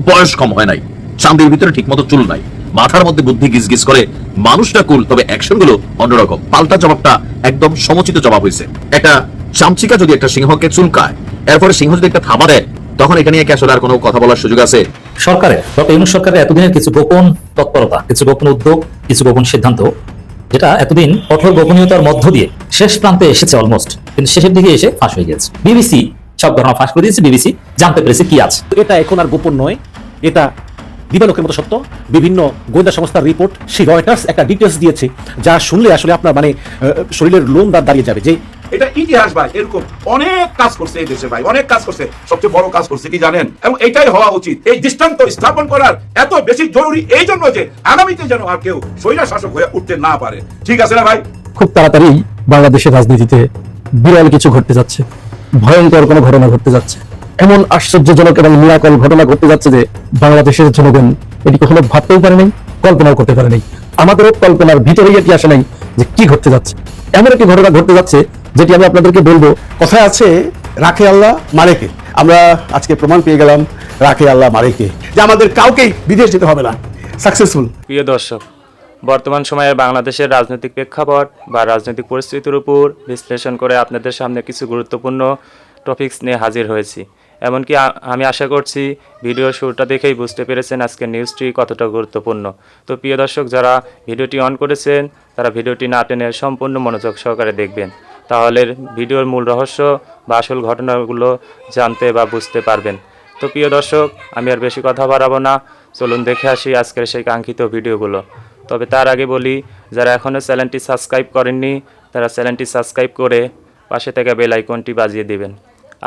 বয়স কম হয় নাই, চাঁদের ভিতরে ঠিক মতো চুল নাই, মাথার মধ্যে বুদ্ধি গিজগিজ করে, মানুষটা কুল, তবে অ্যাকশন গুলো অন্যরকম। পাল্টা জবাবটা একদম সমুচিত জবাব হয়েছে। একটা চামচিকা যদি একটা সিংহকে চুলকায়, এরপরে সিংহ যদি একটা থাবা দেয়, তখন এখানে কি আসলে আর কোনো কথা বলার সুযোগ আছে? সরকারের ডক্টর ইউনূস সরকারের এতদিনের কিছু গোপন তৎপরতা, কিছু গোপন উদ্যোগ, কিছু গোপন সিদ্ধান্ত, যেটা এতদিন কঠোর গোপনীয়তার মধ্য দিয়ে শেষ প্রান্তে এসেছে অলমোস্ট, কিন্তু শেষের দিকে এসে ফাঁস হয়ে গেছে। বিবিসি সব ঘটনা ফাঁস করে দিয়েছে, বিবিসি জানতে পেরেছে কি আছে। এটা এখন আর গোপন নয়, এটা দিবালোকের মতো সত্য। বিভিন্ন গোয়েন্দা সংস্থার রিপোর্ট, সেই রয়টার্স একটা ডিটেলস দিয়েছে, যা শুনলে আসলে আপনার শরীরের লোম দাঁড়িয়ে যাবে। যে এটা ইতিহাস ভাই, এরকম অনেক কাজ করছে এই দেশে ভাই, অনেক কাজ করছে। সবচেয়ে বড় কাজ করছে কি জানেন? এবং এটাই হওয়া উচিত। এই দৃষ্টান্ত স্থাপন করার এত বেশি জরুরি এই জন্য যে আগামীতে যেন আর কেউ স্বৈরা শাসক হয়ে উঠতে না পারে। ঠিক আছে না ভাই? খুব তাড়াতাড়ি বাংলাদেশের রাজনীতিতে বিরল কিছু ঘটতে যাচ্ছে, ভয়ঙ্কর কোনো ঘটনা ঘটতে যাচ্ছে। এমন আশ্চর্যজনক এবং মিরাকল ঘটনা ঘটতে যাচ্ছে যে বাংলাদেশের জনগণ এটি কখনো ভাবতেও পারে নাই, কল্পনাও করতে পারে নাই। আমাদেরও কল্পনার ভিতরেই এটি আসে নাই যে কি ঘটতে যাচ্ছে। এমন একটি ঘটনা ঘটতে যাচ্ছে যেটি আমি আপনাদেরকে বলবো। কথায় আছে রাখে আল্লাহ মারেকে। আমরা আজকে প্রমাণ পেয়ে গেলাম রাখে আল্লাহ মারেকে, যে আমাদের কাউকেই বিদেশ যেতে হবে না। সাকসেসফুল। প্রিয় দর্শক, বর্তমান সময়ে বাংলাদেশের রাজনৈতিক প্রেক্ষাপট বা রাজনৈতিক পরিস্থিতির উপর বিশ্লেষণ করে আপনাদের সামনে কিছু গুরুত্বপূর্ণ টপিকস নিয়ে হাজির হয়েছি। এমনকি আমি আশা করছি ভিডিও শুরুটা দেখেই বুঝতে পেরেছেন আজকের নিউজটি কতটা গুরুত্বপূর্ণ। তো প্রিয় দর্শক, যারা ভিডিওটি অন করেছেন তারা ভিডিওটি না টেনে সম্পূর্ণ মনোযোগ সহকারে দেখবেন, তাহলে ভিডিওর মূল রহস্য বা আসল ঘটনাগুলো জানতে বা বুঝতে পারবেন। তো প্রিয় দর্শক, আমি আর বেশি কথা বাড়াবো না, চলুন দেখে আসি আজকের সেই কাঙ্ক্ষিত ভিডিওগুলো। তবে তার আগে বলি, যারা এখনও চ্যানেলটি সাবস্ক্রাইব করেননি তারা চ্যানেলটি সাবস্ক্রাইব করে পাশে থেকে বেল আইকনটি বাজিয়ে দিবেন,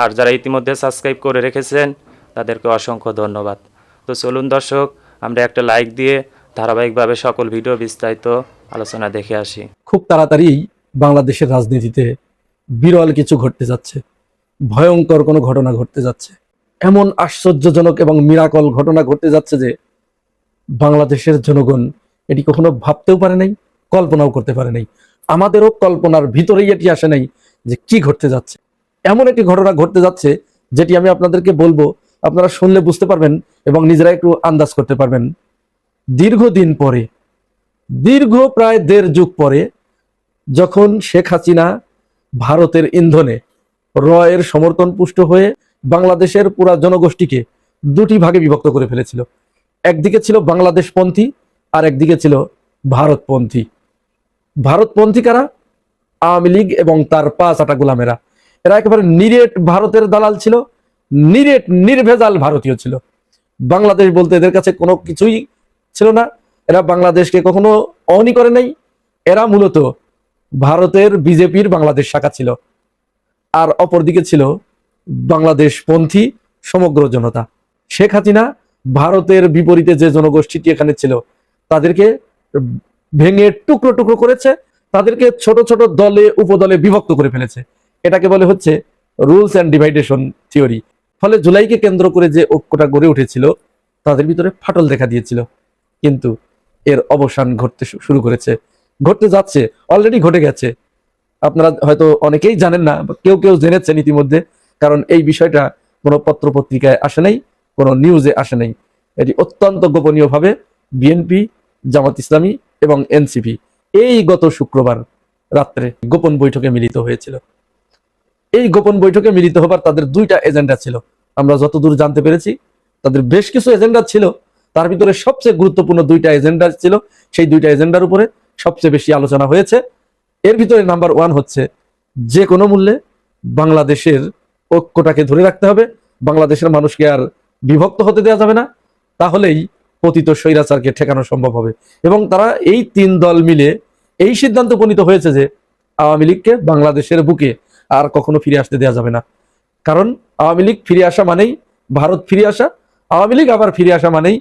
আর যারা ইতিমধ্যে সাবস্ক্রাইব করে রেখেছেন তাদেরকে অসংখ্য ধন্যবাদ। তো চলুন দর্শক, আমরা একটা লাইক দিয়ে ধারাবাহিকভাবে সকল ভিডিও বিস্তারিত আলোচনা দেখে আসি। খুব তাড়াতাড়ি বাংলাদেশের রাজনীতিতে বিরল কিছু ঘটতে যাচ্ছে, ভয়ঙ্কর কোনো ঘটনা ঘটতে যাচ্ছে। এমন আশ্চর্যজনক এবং মিরাকল ঘটনা ঘটতে যাচ্ছে যে বাংলাদেশের জনগণ এটি কখনো ভাবতেও পারে নাই, কল্পনাও করতে পারে নাই। আমাদেরও কল্পনার ভিতরেই এটি আসে নাই যে কি ঘটতে যাচ্ছে। এমন একটি ঘটনা ঘটতে যাচ্ছে যেটি আমি আপনাদেরকে বলবো, আপনারা শুনলে বুঝতে পারবেন এবং নিজেরা একটু আন্দাজ করতে পারবেন। দীর্ঘদিন পরে, দীর্ঘ প্রায় 1.5 যুগ পরে, যখন শেখ হাসিনা ভারতের ইন্ধনে রয়ের সমর্থন পুষ্ট হয়ে বাংলাদেশের পুরা জনগোষ্ঠীকে দুটি ভাগে বিভক্ত করে ফেলেছিল। একদিকে ছিল বাংলাদেশপন্থী আর একদিকে ছিল ভারতপন্থী। ভারতপন্থী কারা? আওয়ামী লীগ এবং তার 5 আটা গোলামেরা। এরা একেবারে নিরেট ভারতের দালাল ছিল, নিরেট নির্ভেজাল ভারতীয় ছিল। বাংলাদেশ বলতে এদের কাছে কোনো কিছুই ছিল না। এরা বাংলাদেশকে কখনো অহনি করে নাই। এরা মূলত ভারতের বিজেপির বাংলাদেশ শাখা ছিল। আর অপরদিকে ছিল বাংলাদেশপন্থী সমগ্র জনতা। শেখ হাসিনা ভারতের বিপরীতে যে জনগোষ্ঠীটি এখানে ছিল তাদেরকে ভেঙে টুকরো টুকরো করেছে, তাদেরকে ছোট ছোট দলে উপদলে বিভক্ত করে ফেলেছে। এটাকে বলে হচ্ছে রুলস অ্যান্ড ডিভাইডেশন থিওরি। ফলে জুলাইকে কেন্দ্র করে যে ঐক্যটা গড়ে উঠেছিল তাদের ভিতরে ফাটল দেখা দিয়েছিল, কিন্তু এর অবসান ঘটতে শুরু করেছে, ঘটতে যাচ্ছে, অলরেডি ঘটে গেছে। আপনারা হয়তো অনেকেই জানেন না, কেউ কেউ জেনেছেন ইতিমধ্যে, কারণ এই বিষয়টা কোনো পত্র পত্রিকায় আসে নাই, কোনো নিউজে আসে নাই। এটি অত্যন্ত গোপনীয়ভাবে বিএনপি, জামাত ইসলামী এবং এনসিপি এই গত শুক্রবার রাত্রে গোপন বৈঠকে মিলিত হয়েছিল। এই গোপন বৈঠকে মিলিত হবার তাদের 2টা এজেন্ডা ছিল। আমরা যতদূর জানতে পেরেছি তাদের বেশ কিছু এজেন্ডা ছিল, তার ভিতরে সবচেয়ে গুরুত্বপূর্ণ 2টা এজেন্ডা ছিল। সেই 2টা এজেন্ডার উপরে সবচেয়ে বেশি আলোচনা হয়েছে। এর ভিতরে নাম্বার 1 হচ্ছে যে কোনো মূল্যে বাংলাদেশের ঐক্যটাকে ধরে রাখতে হবে, বাংলাদেশের মানুষকে আর বিভক্ত হতে দেওয়া যাবে না, তাহলেই পতিত স্বৈরাচারকে ঠেকানো সম্ভব হবে। এবং তারা এই 3 দল মিলে এই সিদ্ধান্ত উপনীত হয়েছে যে আওয়ামী লীগকে বাংলাদেশের বুকে আর কখনো ফিরে আসতে দেওয়া যাবে না। কারণ আওয়ামী লীগ ফিরে আসা মানেই ভারত ফিরে আসা, আওয়ামী লীগ আবার ফিরে আসা মানেই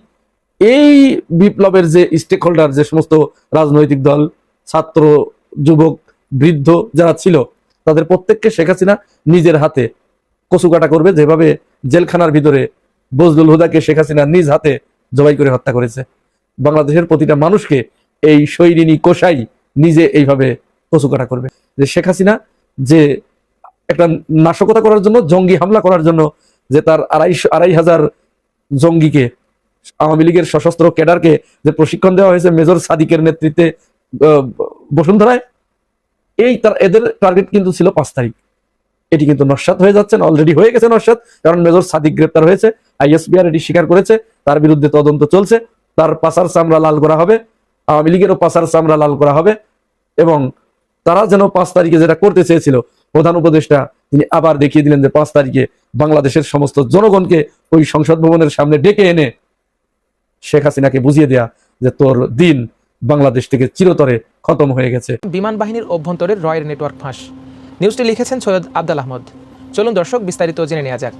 এই বিপ্লবের যে স্টেক হোল্ডার, যে সমস্ত রাজনৈতিক দল, ছাত্র, যুবক, বৃদ্ধ যারা ছিল, তাদের প্রত্যেককে শেখ হাসিনা নিজের হাতে কচুকাটা করবে। যেভাবে জেলখানার ভিতরে বজলুল হুদাকে শেখ হাসিনা নিজ হাতে জবাই করে হত্যা করেছে, বাংলাদেশের প্রতিটা মানুষকে এই সৈরিনী কোষাই নিজে এইভাবে কচুকাটা করবে। যে শেখ হাসিনা যে একটা নাশকতা করার জন্য, জঙ্গি হামলা করার জন্য যে তার 2,500 জঙ্গিকে আওয়ামী লীগের সশস্ত্র ক্যাডারকে যে প্রশিক্ষণ দেওয়া হয়েছে মেজর সাদিকের নেতৃত্বে বসুন্ধরায়, এদের টার্গেট কিন্তু ছিল 5 তারিখ। এটি কিন্তু নস্যাৎ হয়ে যাচ্ছে, অলরেডি হয়ে গেছে নস্যাৎ, কারণ মেজর সাদিক গ্রেপ্তার হয়েছে, আইএসপিআর এটি স্বীকার করেছে, তার বিরুদ্ধে তদন্ত চলছে, তার পাছার চামড়া লাল করা হবে, আওয়ামী লীগেরও পাছার চামড়া লাল করা হবে। এবং তারা যেন 5 তারিখে যেটা করতে চেয়েছিল, প্রধান উপদেষ্টা তিনি আবার দেখিয়ে দিলেন যে 5 তারিখে বাংলাদেশের সমস্ত জনগণকে ওই সংসদ ভবনের সামনে ডেকে এনে শেখ হাসিনাকে বুঝিয়ে দেয়া যে তোর দিন বাংলাদেশ থেকে চিরতরে খতম হয়ে গেছে। বিমান বাহিনীর অভ্যন্তরের রয়ের নেটওয়ার্ক ফাঁস। নিউজটি লিখেছেন সৈয়দ আব্দুল আহমদ। চলুন দর্শক বিস্তারিত জেনে নেওয়া যাক।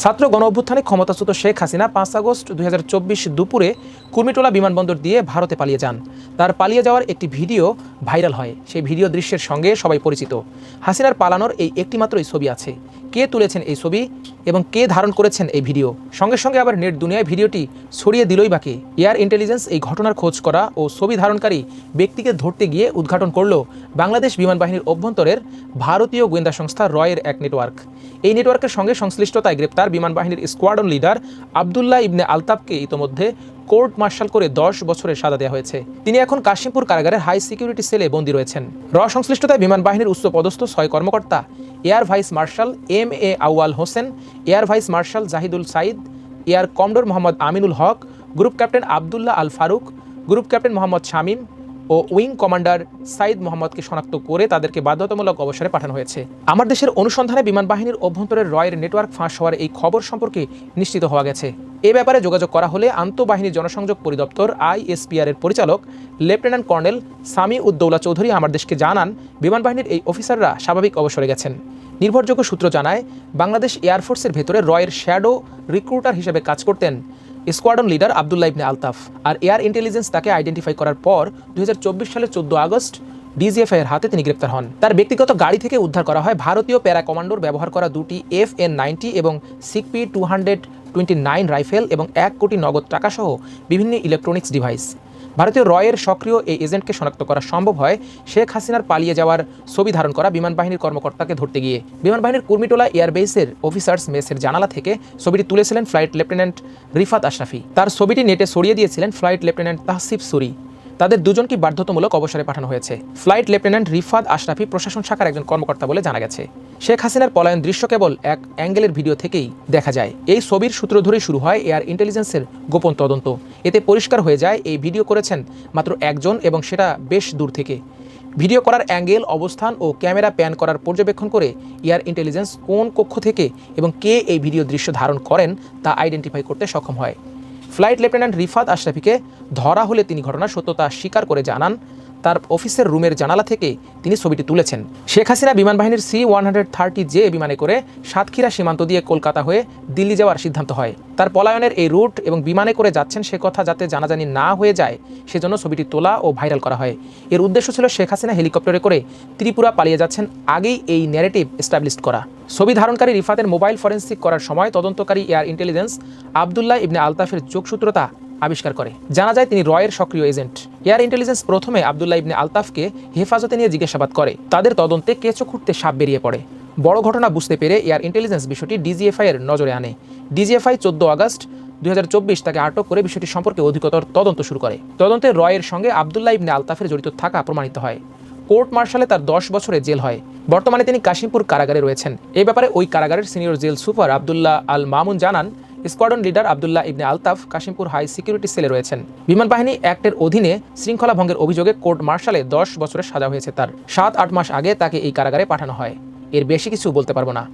ছাত্র গণ অভ্যুত্থানে ক্ষমতাচ্যুত শেখ হাসিনা 5 আগস্ট 2024 দুপুরে কুর্মিটোলা বিমানবন্দর দিয়ে ভারতে পালিয়ে যান। তার পালিয়ে যাওয়ার একটি ভিডিও ভাইরাল হয়। সেই ভিডিও দৃশ্যের সঙ্গে সবাই পরিচিত। হাসিনার পালানোর এই একটিমাত্রই ছবি আছে। কে তুলেছেন এই ছবি এবং কে ধারণ করেছেন এই ভিডিও, সঙ্গে সঙ্গে আবার নেট দুনিয়ায় ভিডিওটি ছড়িয়ে দিলই বাকি। এয়ার ইন্টেলিজেন্স এই ঘটনার খোঁজ করা ও ছবি ধারণকারী ব্যক্তিকে ধরতে গিয়ে উদ্ঘাটন করল বাংলাদেশ বিমান বাহিনীর অভ্যন্তরের ভারতীয় গোয়েন্দা সংস্থা রয়ের এক নেটওয়ার্ক। এই নেটওয়ার্কের সঙ্গে সংশ্লিষ্টতায় গ্রেপ্তার বিমান বাহিনীর স্কোয়াড্রন লিডার আবদুল্লাহ ইবনে আলতাফকে ইতোমধ্যে কোর্ট মার্শাল করে 10 বছরের সাজা দেওয়া হয়েছে। তিনি এখন কাশিমপুর কারাগারের হাই সিকিউরিটি সেলে বন্দী রয়েছেন। সংশ্লিষ্টতায় বিমান বাহিনীর উচ্চপদস্থ 6 কর্মকর্তা air vice marshal MA Awal Hossain, air vice marshal Zahidul Saeed, air commodore Mohammad Aminul Haque, group captain Abdullah Al Faruk, group captain Mohammad Shamim ও উইং কমান্ডার সাইদ মোহাম্মদকে শনাক্ত করে তাদেরকে বাধ্যতামূলক অবসরে পাঠানো হয়েছে। আমার দেশের অনুসন্ধানে বিমান বাহিনীর অভ্যন্তরের রয়ের নেটওয়ার্ক ফাঁস হওয়ার এই খবর সম্পর্কে নিশ্চিত হওয়া গেছে। এ ব্যাপারে যোগাযোগ করা হলে আন্তঃবাহিনী জনসংযোগ পরিদপ্তর ISPR এর পরিচালক লেফটেন্যান্ট কর্নেল সামি উদ্দৌলা চৌধুরী আমার দেশকে জানান, বিমান বাহিনীর এই অফিসাররা স্বাভাবিক অবসরে গেছেন। নির্ভরযোগ্য সূত্র জানায়, বাংলাদেশ এয়ারফোর্সের ভেতরে রয়ের শ্যাডো রিক্রুটার হিসেবে কাজ করতেন স্কোয়াড্রন লিডার আবদুল্লাহ ইবনে আলতাফ। আর এয়ার ইন্টেলিজেন্স তাকে আইডেন্টিফাই করার পর 2024 সালের 14 আগস্ট DGFI এর হাতে তিনি গ্রেপ্তার হন। তার ব্যক্তিগত গাড়ি থেকে উদ্ধার করা হয় ভারতীয় প্যারা কমান্ডোর ব্যবহার করা 2টি FN-90 এবং CP-229 রাইফেল এবং 1 কোটি নগদ টাকা সহ বিভিন্ন ইলেকট্রনিক্স ডিভাইস। ভারতীয় রয়ের সক্রিয় এই এজেন্টকে শনাক্ত করা সম্ভব হয় শেখ হাসিনার পালিয়ে যাওয়ার ছবি ধারণ করা বিমান বাহিনীর কর্মকর্তাকে ধরতে গিয়ে। বিমান বাহিনীর কুর্মিটোলা এয়ারবেসের অফিসার্স মেসের জানালা থেকে ছবিটি তুলেছিলেন ফ্লাইট লেফটেন্যান্ট রিফাত আশরাফি। তার ছবিটি নেটে ছড়িয়ে দিয়েছিলেন ফ্লাইট লেফটেন্যান্ট তাহসিফ সুরি। তাদের দুজনকে বাধ্যতামূলক অবসরে পাঠানো হয়েছে। ফ্লাইট লেফটেন্যান্ট রিফাত আশরাফি প্রশাসন শাখার একজন কর্মকর্তা বলে জানা গেছে। শেখ হাসিনার পলায়ন দৃশ্য কেবল এক অ্যাঙ্গেলের ভিডিও থেকেই দেখা যায়। এই ছবির সূত্র ধরেই শুরু হয় এয়ার ইন্টেলিজেন্সের গোপন তদন্ত। এতে পরিষ্কার হয়ে যায় এই ভিডিও করেছেন মাত্র একজন এবং সেটা বেশ দূর থেকে। ভিডিও করার অ্যাঙ্গেল, অবস্থান ও ক্যামেরা প্যান করার পর্যবেক্ষণ করে এয়ার ইন্টেলিজেন্স কোন কক্ষ থেকে এবং কে এই ভিডিও দৃশ্য ধারণ করেন তা আইডেন্টিফাই করতে সক্ষম হয়। ফ্লাইট লেফটেন্যান্ট রিফাত আশরাফিকে ধরা হলে তিনি ঘটনার সত্যতা স্বীকার করে জানান তার অফিসের রুমের জানালা থেকে তিনি ছবিটি তুলেছেন। শেখ হাসিনা বিমান বাহিনীর C-130J বিমানে করে সাতক্ষীরা সীমান্ত দিয়ে কলকাতা হয়ে দিল্লি যাওয়ার সিদ্ধান্ত হয়। তার পলায়নের এই রুট এবং বিমানে করে যাচ্ছেন সে কথা যাতে জানাজানি না হয়ে যায় সেজন্য ছবিটি তোলা ও ভাইরাল করা হয়। এর উদ্দেশ্য ছিল শেখ হাসিনা হেলিকপ্টারে করে ত্রিপুরা পালিয়ে যাচ্ছেন আগেই এই ন্যারেটিভ এস্টাবলিশ করা। ছবি ধারণকারী রিফাতের মোবাইল ফরেন্সিক করার সময় তদন্তকারী এয়ার ইন্টেলিজেন্স আবদুল্লাহ ইবনে আলতাফের যোগসূত্রতা আবিষ্কার করে। জানা যায় তিনি রয়ের সক্রিয় এজেন্ট। এয়ার ইন্টেলিজেন্স প্রথমে আবদুল্লাহ ইবনে আলতাফকে হেফাজতে নিয়ে জিজ্ঞাসাবাদ করে। তাদের তদন্তে কেঁচো খুঁড়তে সাপ বেরিয়ে পড়ে। বড় ঘটনা বুঝতে পেরে এয়ার ইন্টেলিজেন্স বিষয়টি DGFI এর নজরে আনে। DGFI 14 আগস্ট 2024 তাকে আটক করে বিষয়টি সম্পর্কে অধিকতর তদন্ত শুরু করে। তদন্তে রয়ের সঙ্গে আবদুল্লাহ ইবনে আলতাফের জড়িত থাকা প্রমাণিত হয়। কোর্ট মার্শালে তার 10 বছরের জেল হয়। বর্তমানে তিনি কাশিমপুর কারাগারে রয়েছেন। এই ব্যাপারে ওই কারাগারের senior jail super Abdullah Al Mamun জানান, স্কোয়াড্রন লিডার আবদুল্লাহ ইবনে আলতাফ কাশিমপুর হাই সিকিউরিটি সেলে রয়েছেন। বিমান বাহিনী অ্যাক্টের অধীনে শৃঙ্খলা ভঙ্গের অভিযোগে কোর্ট মার্শালে 10 বছরের সাজা হয়েছে তার। 7-8 মাস আগে তাকে এই কারাগারে পাঠানো হয়। এর বেশি কিছু বলতে পারবো না।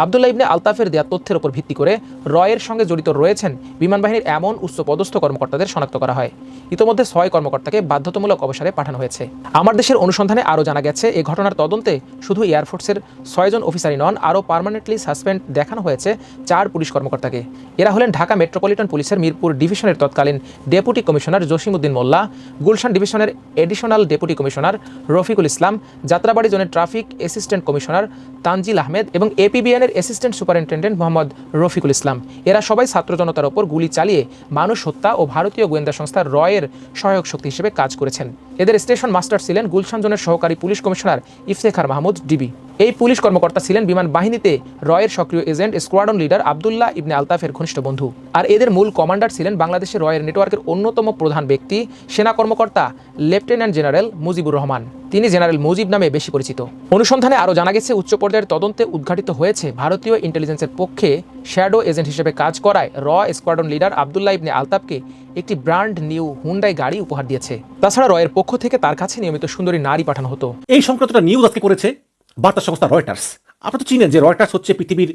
আবদুল্লাহ ইবনে আলতাফের দেওয়া তথ্যের উপর ভিত্তি করে রয়ের সঙ্গে জড়িত রয়েছেন বিমান বাহিনীর এমন উচ্চপদস্থ কর্মকর্তাদের শনাক্ত করা হয়। ইতোমধ্যে 6 কর্মকর্তাকে বাধ্যতামূলক অবসরে পাঠানো হয়েছে। আমার দেশের অনুসন্ধানে আরও জানা গেছে, এই ঘটনার তদন্তে শুধু এয়ারফোর্সের 6 জন অফিসারই নন, আরও পার্মানেন্টলি সাসপেন্ড দেখানো হয়েছে 4 পুলিশ কর্মকর্তাকে। এরা হলেন ঢাকা মেট্রোপলিটন পুলিশের মিরপুর ডিভিশনের তৎকালীন ডেপুটি কমিশনার জসিমউদ্দিন মোল্লা, গুলশান ডিভিশনের additional deputy commissioner Rafiqul Islam, Jatrabari জোনের traffic assistant commissioner Tanzil Ahmed এবং APBN এর অ্যাসিস্ট্যান্ট সুপারিনটেন্ডেন্ট মোহাম্মদ রফিকুল ইসলাম। এরা সবাই ছাত্র জনতার ওপর গুলি চালিয়ে মানুষ হত্যা ও ভারতীয় গোয়েন্দা সংস্থা রয়ের সহায়ক শক্তি হিসেবে কাজ করেছেন। এদের স্টেশন মাস্টার ছিলেন গুলশান জোনের সহকারী police commissioner Iftekhar Mahmud DB। এই পুলিশ কর্মকর্তা ছিলেন বিমান বাহিনীতে রয়ের সক্রিয় এজেন্ট স্কোয়াড্রন লিডার আবদুল্লাহ ইবনে আলতাফের ঘনিষ্ঠ বন্ধু। আর এদের মূল কমান্ডার ছিলেন বাংলাদেশের রয়ের নেটওয়ার্কের অন্যতম প্রধান ব্যক্তি সেনা কর্মকর্তা লেফটেন্যান্ট জেনারেল মুজিবুর রহমান। তিনি জেনারেল মুজিব নামে বেশি পরিচিত। অনুসন্ধানে আরও জানা গেছে, উচ্চ পর্যায়ের তদন্তে উদ্ঘাটিত হয়েছে ভারতীয় ইন্টেলিজেন্সের পক্ষে শ্যাডো এজেন্ট হিসেবে কাজ করায় স্কোয়াড্রন লিডার আবদুল্লাহ ইবনে আলতাফকে একটি ব্র্যান্ড নিউ হুন্ডাই গাড়ি উপহার দিয়েছে। তাছাড়া রয়ের পক্ষ থেকে তার কাছে নিয়মিত সুন্দরী নারী পাঠানো হতো। এই সংক্রান্ত নিউজ আজকে করেছে বার্তা সংস্থা রয়টার্স। আপনারা তো চিনেন যে রয়টার্স হচ্ছে পৃথিবীর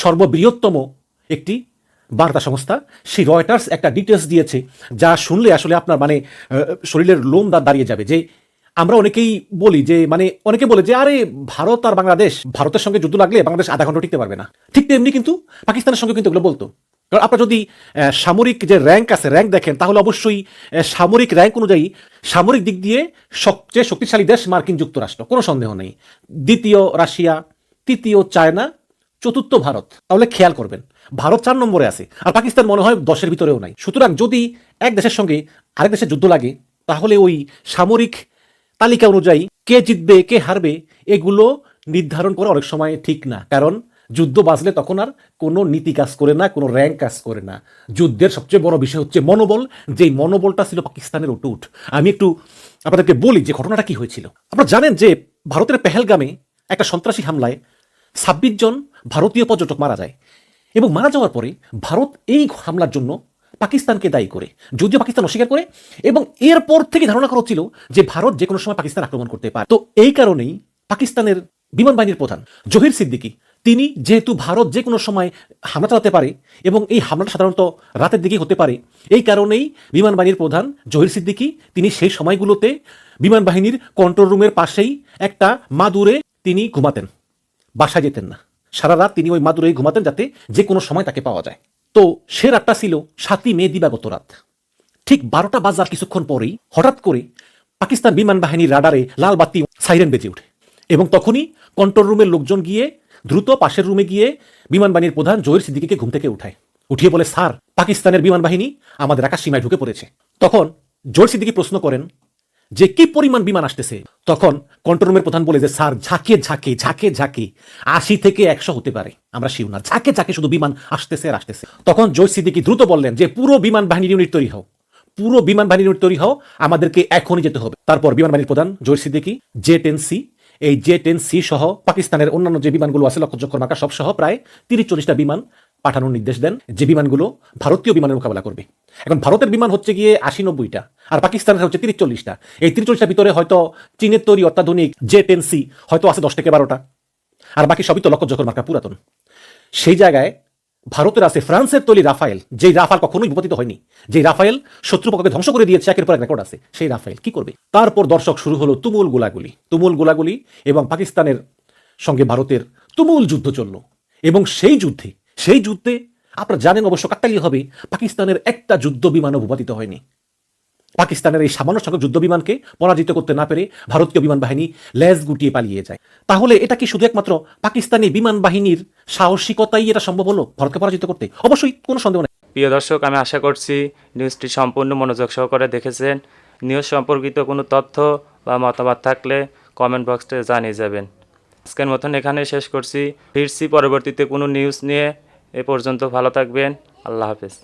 সর্ববৃহত্তম একটি বার্তা সংস্থা। সেই রয়টার্স একটা ডিটেলস দিয়েছে যা শুনলে আসলে আপনার শরীরের লোম দাঁড়িয়ে যাবে। যে আমরা অনেকেই বলি যে অনেকে বলে যে আরে ভারত আর বাংলাদেশ, ভারতের সঙ্গে যুদ্ধ লাগলে বাংলাদেশ আধা ঘন্টা টিকতে পারবে না। ঠিক তেমনি কিন্তু পাকিস্তানের সঙ্গে কিন্তু এগুলো বলতো। কারণ আপনারা যদি সামরিক যে র্যাঙ্ক আছে, র্যাঙ্ক দেখেন, তাহলে অবশ্যই সামরিক র্যাঙ্ক অনুযায়ী সামরিক দিক দিয়ে সবচেয়ে শক্তিশালী দেশ মার্কিন যুক্তরাষ্ট্র, কোনো সন্দেহ নেই। দ্বিতীয় রাশিয়া, তৃতীয় চায়না, চতুর্থ ভারত। তাহলে খেয়াল করবেন ভারত 4 নম্বরে আছে, আর পাকিস্তান মনে হয় 10-এর ভিতরেও নাই। সুতরাং যদি এক দেশের সঙ্গে আরেক দেশের যুদ্ধ লাগে, তাহলে ওই সামরিক তালিকা অনুযায়ী কে জিতবে কে হারবে এগুলো নির্ধারণ করা অনেক সময় ঠিক না। কারণ যুদ্ধ বাজলে তখন আর কোনো নীতি কাজ করে না, কোনো র্যাঙ্ক কাজ করে না। যুদ্ধের সবচেয়ে বড় বিষয় হচ্ছে মনোবল। যেই মনোবলটা ছিল পাকিস্তানের অটুট। আমি একটু আপনাদেরকে বলি যে ঘটনাটা কি হয়েছিল। আপনারা জানেন যে ভারতের পেহেলগামে একটা সন্ত্রাসী হামলায় 26 জন ভারতীয় পর্যটক মারা যায়, এবং মারা যাওয়ার পরে ভারত এই হামলার জন্য পাকিস্তানকে দায়ী করে, যদিও পাকিস্তান অস্বীকার করে, এবং এরপর থেকে ধারণা করা হচ্ছিল যে ভারত যে কোনো সময় পাকিস্তান আক্রমণ করতে পারে। তো এই কারণেই পাকিস্তানের বিমান বাহিনীর প্রধান জহির সিদ্দিকী, তিনি যেহেতু ভারত যে কোনো সময় হামলা চালাতে পারে এবং এই হামলাটা সাধারণত রাতের দিকেই হতে পারে, এই কারণেই বিমান বাহিনীর প্রধান জহির সিদ্দিকী তিনি সেই সময়গুলোতে বিমান বাহিনীর কন্ট্রোল রুমের পাশেই একটা মাদুরে তিনি ঘুমাতেন, বাসায় যেতেন না। সারা রাত তিনি ওই মাদুরেই ঘুমাতেন, যাতে যে কোনো সময় তাকে পাওয়া যায়। তো সে রাতটা ছিল 7ই মে দিবাগত রাত। ঠিক 12টা বাজার কিছুক্ষণ পরেই হঠাৎ করে পাকিস্তান বিমান বাহিনীর রাডারে লাল বাতি সাইরেন বেজে ওঠে, এবং তখনই কন্ট্রোল রুমের লোকজন গিয়ে দ্রুত পাশের রুমে গিয়ে বিমান বাহিনীর প্রধান জহির সিদ্দিকীকে ঘুম থেকে উঠায়। উঠিয়ে বলে, স্যার, পাকিস্তানের বিমান বাহিনী আমাদের আকাশ সীমায় ঢুকে পড়েছে। তখন জহির সিদ্দিকী প্রশ্ন করেন যে কি পরিমাণ বিমান আসতেছে। তখন কন্ট্রোল রুমের প্রধান বলে যে, স্যার, ঝাঁকে ঝাঁকে 80 থেকে 100 হতে পারে, আমরা শিওর না, ঝাঁকে ঝাঁকে শুধু বিমান আসতেছে আর আসতেছে। তখন জহির সিদ্দিকী দ্রুত বললেন যে পুরো বিমান বাহিনীর ইউনিট তৈরি হও, পুরো বিমান বাহিনীর ইউনিট তৈরি হও, আমাদেরকে এখনই যেতে হবে। তারপর বিমান বাহিনীর প্রধান জহির সিদ্দিকী J-10C, এই J-10C সহ পাকিস্তানের অন্যান্য যে বিমানগুলো আছে, লক্ষ্যচক্কর মার্কা সব সহ প্রায় 30-40টা বিমান পাঠানোর নির্দেশ দেন, যে বিমানগুলো ভারতীয় বিমানের মোকাবেলা করবে। এখন ভারতের বিমান হচ্ছে গিয়ে 80-90টা, আর পাকিস্তানের হচ্ছে 30-40টা। এই 30-40টার ভিতরে হয়তো চীনের তৈরি অত্যাধুনিক J-10C হয়তো আছে 10 থেকে 12টা, আর বাকি সবই তো লক্ষ্যচক্কর মার্কা পুরাতন। সেই জায়গায় ভারতের আছে ফ্রান্সের তৈরি রাফায়েল, যেই রাফাল কখনোই বিপতিত হয়নি, যেই রাফায়েল শত্রুপক্ষকে ধ্বংস করে দিয়েছে, একের পর এক রেকর্ড আছে। সেই রাফায়েল কি করবে? তারপর দর্শক শুরু হলো তুমুল গোলাগুলি, এবং পাকিস্তানের সঙ্গে ভারতের তুমুল যুদ্ধ চলল। এবং সেই যুদ্ধে আপনারা জানেন অবশ্য কাকতালীয় হবে, পাকিস্তানের একটা যুদ্ধ বিমানও ভূপাতিত হয়নি। পাকিস্তানের এই সামান্য সংখ্যক যুদ্ধ বিমানকে পরাজিত করতে না পেরে ভারতীয় বিমান বাহিনী লেজ গুটিয়ে পালিয়ে যায়। তাহলে এটা কি শুধু একমাত্র পাকিস্তানি বিমান বাহিনীর সাহসিকতাই এটা সম্ভব হলো ভারতকে পরাজিত করতে? অবশ্যই, কোনো সন্দেহ নেই। প্রিয় দর্শক, আমি আশা করছি নিউজটি সম্পূর্ণ মনোযোগ সহকারে দেখেছেন। নিউজ সম্পর্কিত কোনো তথ্য বা মতামত থাকলে কমেন্ট বক্সে জানিয়ে যাবেন। আজকের মতন এখানে শেষ করছি, ফিরছি পরবর্তীতে কোনো নিউজ নিয়ে। এ পর্যন্ত ভালো থাকবেন, আল্লাহ হাফেজ।